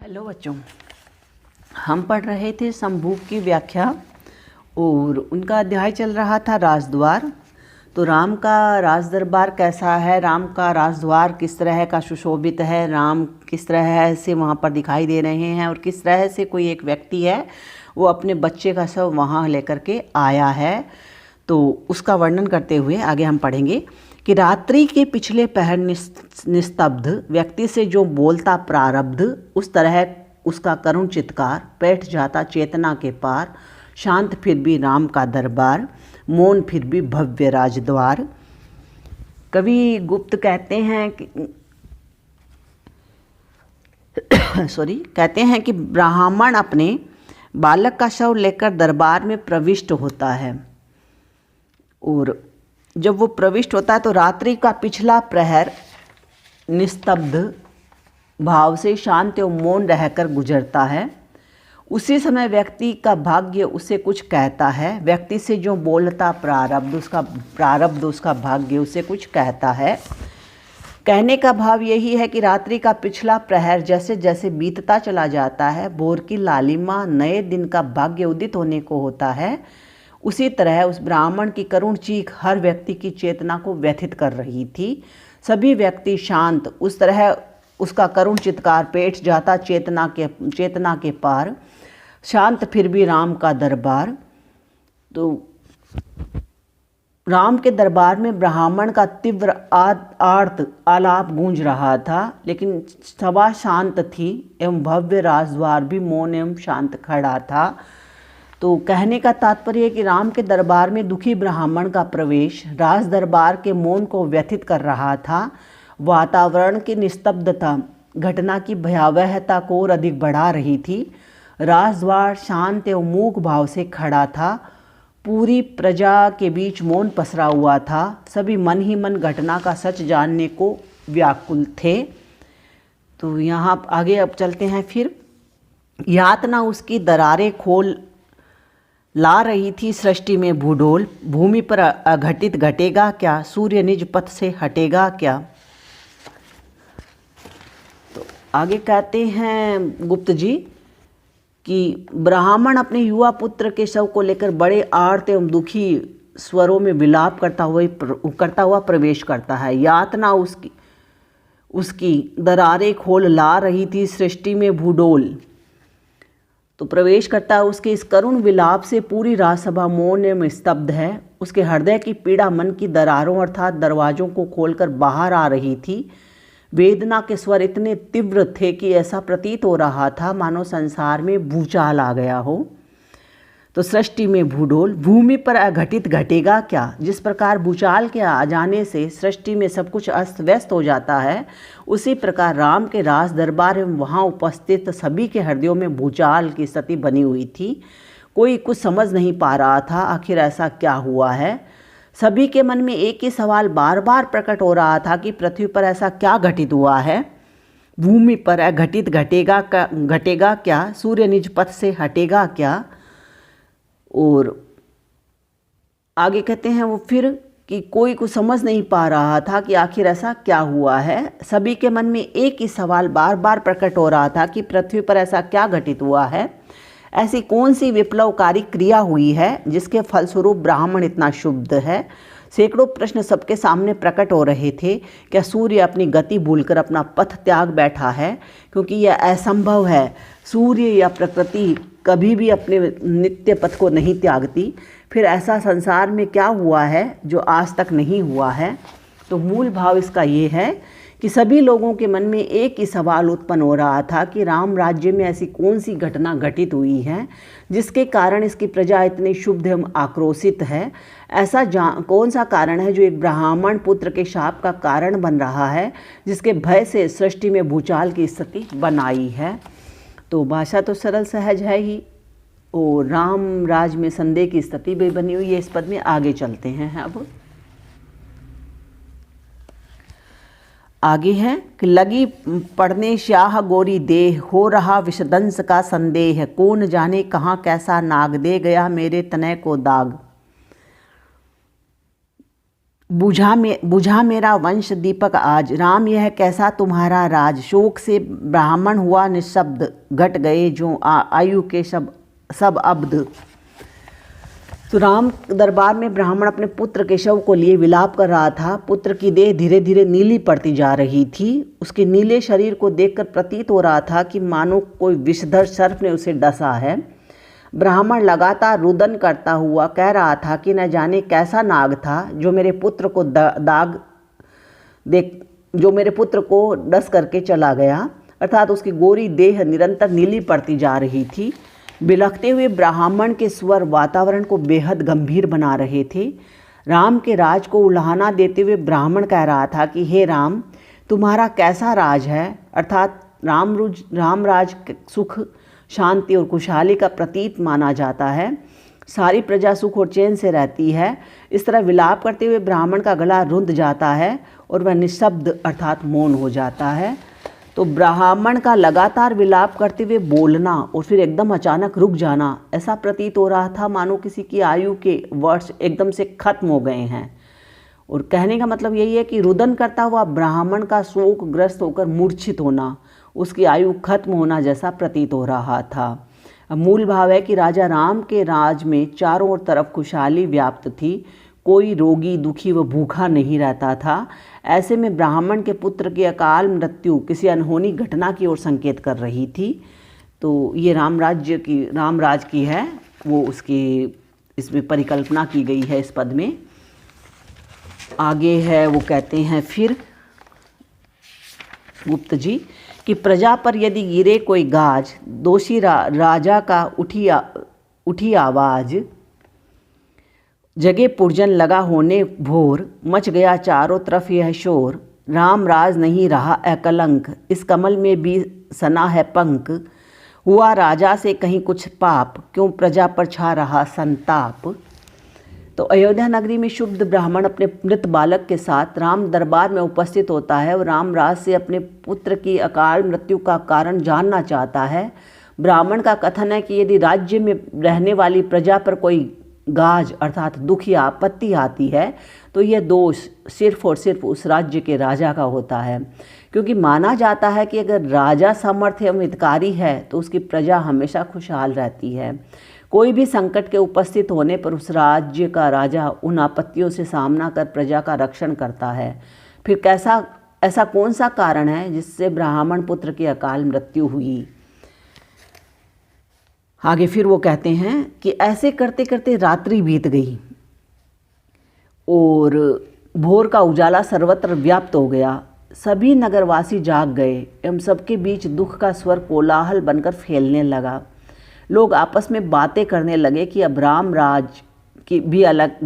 Hello बच्चों, हम पढ़ रहे थे संभोग की व्याख्या और उनका अध्याय चल रहा था राजद्वार। तो राम का राज दरबार कैसा है, राम का राजद्वार किस तरह का सुशोभित है, राम किस तरह से वहाँ पर दिखाई दे रहे हैं और किस तरह से कोई एक व्यक्ति है वो अपने बच्चे का शव वहाँ लेकर के आया है। तो उसका वर्णन करते हुए आगे हम पढ़ेंगे कि रात्रि के पिछले पहर निस्तब्ध व्यक्ति से जो बोलता प्रारब्ध, उस तरह उसका करुण चित्कार बैठ जाता चेतना के पार। शांत फिर भी राम का दरबार, मौन फिर भी भव्य राजद्वार। कवि गुप्त कहते हैं कि कहते हैं कि ब्राह्मण अपने बालक का शव लेकर दरबार में प्रविष्ट होता है और जब वो प्रविष्ट होता है तो रात्रि का पिछला प्रहर निस्तब्ध भाव से शांत और मौन रहकर गुजरता है। उसी समय व्यक्ति का भाग्य उसे कुछ कहता है। व्यक्ति से जो बोलता प्रारब्ध उसका भाग्य उसे कुछ कहता है। कहने का भाव यही है कि रात्रि का पिछला प्रहर जैसे जैसे बीतता चला जाता है, भोर की लालिमा नए दिन का भाग्य उदित होने को होता है, उसी तरह उस ब्राह्मण की करुण चीख हर व्यक्ति की चेतना को व्यथित कर रही थी। सभी व्यक्ति शांत, उस तरह उसका करुण चित्कार पेट जाता चेतना के पार। शांत फिर भी राम का दरबार। तो राम के दरबार में ब्राह्मण का तीव्र आर्त आलाप गूंज रहा था, लेकिन सभा शांत थी एवं भव्य राजद्वार भी मौन एवं शांत खड़ा था। तो कहने का तात्पर्य है कि राम के दरबार में दुखी ब्राह्मण का प्रवेश राज दरबार के मौन को व्यथित कर रहा था। वातावरण की निस्तब्धता घटना की भयावहता को और अधिक बढ़ा रही थी। राजद्वार शांत एवं मूक भाव से खड़ा था। पूरी प्रजा के बीच मौन पसरा हुआ था। सभी मन ही मन घटना का सच जानने को व्याकुल थे। तो यहाँ आगे अब चलते हैं। फिर यातना उसकी दरारें खोल ला रही थी सृष्टि में भूडोल। भूमि पर अघटित घटेगा क्या, सूर्य निज पथ से हटेगा क्या। तो आगे कहते हैं गुप्त जी कि ब्राह्मण अपने युवा पुत्र के शव को लेकर बड़े आर्त एवं दुखी स्वरों में विलाप करता हुआ प्रवेश करता है। यातना उसकी दरारें खोल ला रही थी सृष्टि में भूडोल। तो प्रवेश करता है उसके इस करुण विलाप से पूरी राजसभा मौन एवं स्तब्ध है। उसके हृदय की पीड़ा मन की दरारों अर्थात दरवाजों को खोलकर बाहर आ रही थी। वेदना के स्वर इतने तीव्र थे कि ऐसा प्रतीत हो रहा था मानो संसार में भूचाल आ गया हो। तो सृष्टि में भूडोल, भूमि पर अघटित घटेगा क्या। जिस प्रकार भूचाल के आ जाने से सृष्टि में सब कुछ अस्त व्यस्त हो जाता है, उसी प्रकार राम के राज दरबार एवं वहाँ उपस्थित सभी के हृदयों में भूचाल की स्थिति बनी हुई थी। कोई कुछ समझ नहीं पा रहा था आखिर ऐसा क्या हुआ है। सभी के मन में एक ही सवाल बार बार प्रकट हो रहा था कि पृथ्वी पर ऐसा क्या घटित हुआ है। भूमि पर अघटित घटेगा क्या, सूर्य निज पथ से हटेगा क्या। और आगे कहते हैं वो फिर कि कोई कुछ समझ नहीं पा रहा था कि आखिर ऐसा क्या हुआ है। सभी के मन में एक ही सवाल बार बार प्रकट हो रहा था कि पृथ्वी पर ऐसा क्या घटित हुआ है। ऐसी कौन सी विप्लवकारी क्रिया हुई है जिसके फलस्वरूप ब्राह्मण इतना शुद्ध है। सैकड़ों प्रश्न सबके सामने प्रकट हो रहे थे। क्या सूर्य अपनी गति भूलकर अपना पथ त्याग बैठा है, क्योंकि यह असंभव है। सूर्य या प्रकृति कभी भी अपने नित्य पथ को नहीं त्यागती। फिर ऐसा संसार में क्या हुआ है जो आज तक नहीं हुआ है। तो मूल भाव इसका ये है कि सभी लोगों के मन में एक ही सवाल उत्पन्न हो रहा था कि राम राज्य में ऐसी कौन सी घटना घटित हुई है जिसके कारण इसकी प्रजा इतनी शुद्ध एवं आक्रोशित है। ऐसा कौन सा कारण है जो एक ब्राह्मण पुत्र के शाप का कारण बन रहा है, जिसके भय से सृष्टि में भूचाल की स्थिति बनाई है। तो भाषा तो सरल सहज है ही और राम राज में संदेह की स्थिति भी बनी हुई है। इस पद में आगे चलते हैं। अब आगे है कि लगी पढ़ने श्याह गोरी देह, हो रहा विषदंश का संदेह, कौन जाने कहाँ कैसा नाग दे गया मेरे तने को दाग। बुझा मेरा वंश दीपक आज, राम यह कैसा तुम्हारा राज। शोक से ब्राह्मण हुआ निःशब्द, घट गए जो आयु के सब अब्द। तो राम दरबार में ब्राह्मण अपने पुत्र केशव को लिए विलाप कर रहा था। पुत्र की देह धीरे धीरे नीली पड़ती जा रही थी। उसके नीले शरीर को देखकर प्रतीत हो रहा था कि मानो कोई विषधर सर्प ने उसे डसा है। ब्राह्मण लगातार रुदन करता हुआ कह रहा था कि न जाने कैसा नाग था जो मेरे पुत्र को डस करके चला गया। अर्थात उसकी गोरी देह निरंतर नीली पड़ती जा रही थी। बिलखते हुए ब्राह्मण के स्वर वातावरण को बेहद गंभीर बना रहे थे। राम के राज को उल्हाना देते हुए ब्राह्मण कह रहा था कि हे राम, तुम्हारा कैसा राज है। अर्थात राम राज सुख, शांति और खुशहाली का प्रतीक माना जाता है। सारी प्रजा सुख और चैन से रहती है। इस तरह विलाप करते हुए ब्राह्मण का गला रुंध जाता है और वह निःशब्द अर्थात मौन हो जाता है। तो ब्राह्मण का लगातार विलाप करते हुए बोलना और फिर एकदम अचानक रुक जाना, ऐसा प्रतीत हो रहा था मानो किसी की आयु के वर्ष एकदम से खत्म हो गए हैं। और कहने का मतलब यही है कि रुदन करता हुआ ब्राह्मण का शोकग्रस्त होकर मूर्छित होना, उसकी आयु खत्म होना जैसा प्रतीत हो रहा था। मूल भाव है कि राजा राम के राज में चारों ओर तरफ खुशहाली व्याप्त थी। कोई रोगी, दुखी व भूखा नहीं रहता था। ऐसे में ब्राह्मण के पुत्र की अकाल मृत्यु किसी अनहोनी घटना की ओर संकेत कर रही थी। तो ये रामराज की है वो उसकी इसमें परिकल्पना की गई है इस पद में। आगे है वो कहते हैं फिर गुप्त जी कि प्रजा पर यदि गिरे कोई गाज, दोषी राजा का उठी आवाज। जगे पुरजन लगा होने भोर, मच गया चारों तरफ यह शोर। राम राज नहीं रहा अकलंक, इस कमल में भी सना है पंख। हुआ राजा से कहीं कुछ पाप, क्यों प्रजा पर छा रहा संताप। तो अयोध्या नगरी में शुद्ध ब्राह्मण अपने मृत बालक के साथ राम दरबार में उपस्थित होता है और रामराज से अपने पुत्र की अकाल मृत्यु का कारण जानना चाहता है। ब्राह्मण का कथन है कि यदि राज्य में रहने वाली प्रजा पर कोई गाज अर्थात दुख या आपत्ति आती है तो यह दोष सिर्फ और सिर्फ उस राज्य के राजा का होता है, क्योंकि माना जाता है कि अगर राजा समर्थ एवं हितकारी है तो उसकी प्रजा हमेशा खुशहाल रहती है। कोई भी संकट के उपस्थित होने पर उस राज्य का राजा उन आपत्तियों से सामना कर प्रजा का रक्षण करता है। फिर ऐसा कौन सा कारण है जिससे ब्राह्मण पुत्र की अकाल मृत्यु हुई। आगे फिर वो कहते हैं कि ऐसे करते करते रात्रि बीत गई और भोर का उजाला सर्वत्र व्याप्त हो गया। सभी नगरवासी जाग गए एवं सबके बीच दुख का स्वर कोलाहल बनकर फैलने लगा। लोग आपस में बातें करने लगे कि अब रामराज की भी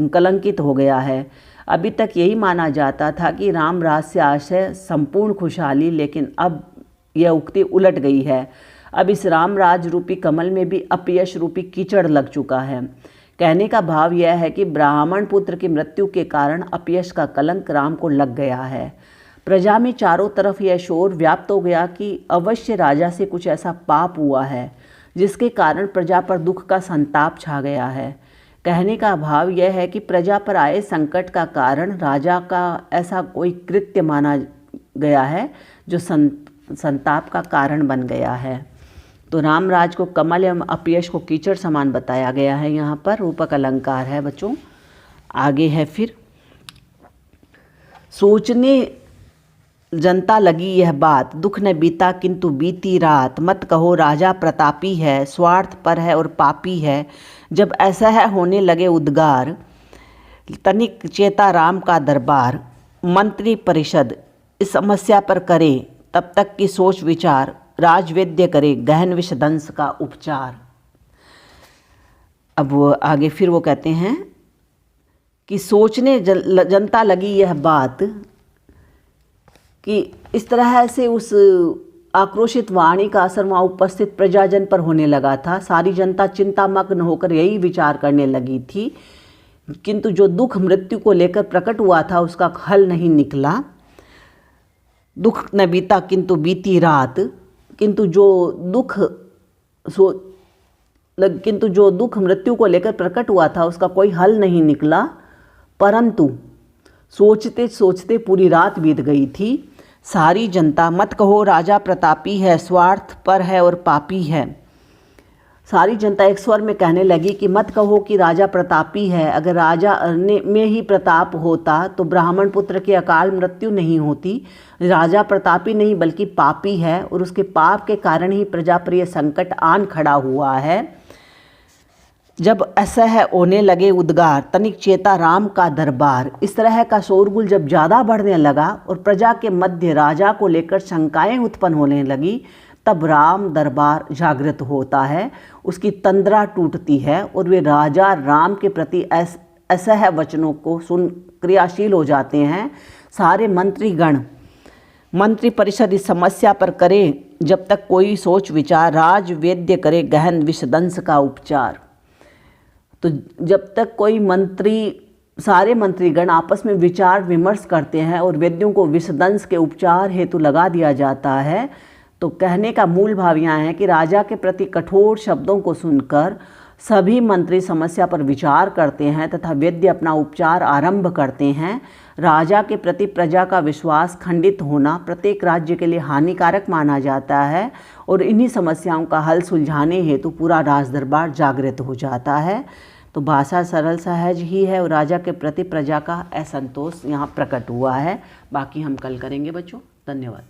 कलंकित हो गया है। अभी तक यही माना जाता था कि रामराज से आशय संपूर्ण खुशहाली, लेकिन अब यह उक्ति उलट गई है। अब इस रामराज रूपी कमल में भी अपयश रूपी कीचड़ लग चुका है। कहने का भाव यह है कि ब्राह्मण पुत्र की मृत्यु के कारण अपयश का कलंक राम को लग गया है। प्रजा में चारों तरफ यह शोर व्याप्त हो गया कि अवश्य राजा से कुछ ऐसा पाप हुआ है जिसके कारण प्रजा पर दुख का संताप छा गया है। कहने का भाव यह है कि प्रजा पर आए संकट का कारण राजा का ऐसा कोई कृत्य माना गया है जो संताप का कारण बन गया है। तो रामराज को कमल एवं अपयश को कीचड़ समान बताया गया है। यहाँ पर रूपक अलंकार है बच्चों। आगे है फिर सोचने जनता लगी यह बात, दुख न बीता किंतु बीती रात। मत कहो राजा प्रतापी है, स्वार्थ पर है और पापी है। जब ऐसा है होने लगे उद्गार, तनिक चेता राम का दरबार। मंत्री परिषद इस समस्या पर करे, तब तक की सोच विचार। राजवेद्य करे गहन विषदंश का उपचार। अब वो आगे फिर वो कहते हैं कि सोचने जनता लगी यह बात, कि इस तरह से उस आक्रोशित वाणी का असर वहाँ उपस्थित प्रजाजन पर होने लगा था। सारी जनता चिंतामग्न होकर यही विचार करने लगी थी, किंतु जो दुख मृत्यु को लेकर प्रकट हुआ था उसका हल नहीं निकला। दुख न बीता किंतु बीती रात, किंतु जो दुख मृत्यु को लेकर प्रकट हुआ था उसका कोई हल नहीं निकला। परंतु सोचते सोचते पूरी रात बीत गई थी। सारी जनता मत कहो राजा प्रतापी है, स्वार्थ पर है और पापी है। सारी जनता एक स्वर में कहने लगी कि मत कहो कि राजा प्रतापी है, अगर राजा में ही प्रताप होता तो ब्राह्मण पुत्र की अकाल मृत्यु नहीं होती। राजा प्रतापी नहीं बल्कि पापी है और उसके पाप के कारण ही प्रजा पर यह संकट आन खड़ा हुआ है। जब असह होने लगे उद्गार, तनिक चेता राम का दरबार। इस तरह का शोरगुल जब ज़्यादा बढ़ने लगा और प्रजा के मध्य राजा को लेकर शंकाएं उत्पन्न होने लगी, तब राम दरबार जागृत होता है, उसकी तंद्रा टूटती है और वे राजा राम के प्रति असह वचनों को सुन क्रियाशील हो जाते हैं। सारे मंत्रीगण मंत्री परिषद इस समस्या पर करे जब तक कोई सोच विचार, राज वेद्य करे गहन विषदंश का उपचार। तो जब तक कोई सारे मंत्रीगण आपस में विचार विमर्श करते हैं और वेद्यों को विषदंश के उपचार हेतु लगा दिया जाता है। तो कहने का मूल भाव यहाँ है कि राजा के प्रति कठोर शब्दों को सुनकर सभी मंत्री समस्या पर विचार करते हैं तथा वैद्य अपना उपचार आरंभ करते हैं। राजा के प्रति प्रजा का विश्वास खंडित होना प्रत्येक राज्य के लिए हानिकारक माना जाता है और इन्हीं समस्याओं का हल सुलझाने हेतु पूरा राजदरबार जागृत हो जाता है। तो भाषा सरल सहज ही है और राजा के प्रति प्रजा का असंतोष यहाँ प्रकट हुआ है। बाकी हम कल करेंगे बच्चों। धन्यवाद।